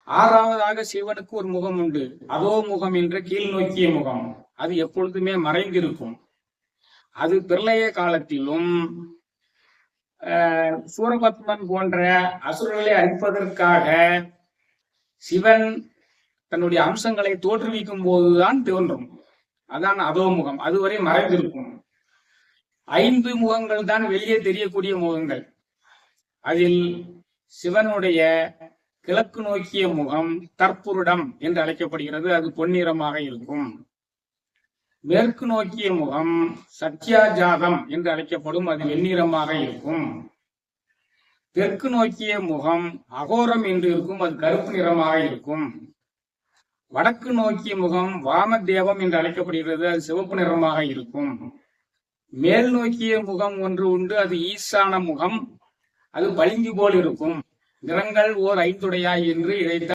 ஆறாவதாக சிவனுக்கு ஒரு முகம் உண்டு. அதோ முகம் என்ற கீழ் நோக்கிய முகம். அது எப்பொழுதுமே மறைந்திருக்கும். அது பிரளய காலத்திலும் சூரபத்மன் போன்ற அசுரர்களை அழிப்பதற்காக சிவன் தன்னுடைய அம்சங்களை தோற்றுவிக்கும் போதுதான் தோன்றும். அதான் அதோ முகம். அதுவரை மறைந்திருக்கும். 5 முகங்கள் தான் வெளியே தெரியக்கூடிய முகங்கள். அதில் சிவனுடைய கிழக்கு நோக்கிய முகம் தற்புருடம் என்று அழைக்கப்படுகிறது. அது பொன்னிறமாக இருக்கும். மேற்கு நோக்கிய முகம் சத்யாஜாதம் என்று அழைக்கப்படும். அது வெண்ணிறமாக இருக்கும். தெற்கு நோக்கிய முகம் அகோரம் என்று இருக்கும். அது கருப்பு நிறமாக இருக்கும். வடக்கு நோக்கிய முகம் வாமதேவம் என்று அழைக்கப்படுகிறது. அது சிவப்பு நிறமாக இருக்கும். மேல் நோக்கிய முகம் ஒன்று உண்டு. அது ஈசான முகம். அது பளிங்கு போல் இருக்கும். நிறங்கள் ஓர் ஐந்துடையாய் என்று இதைத்தான்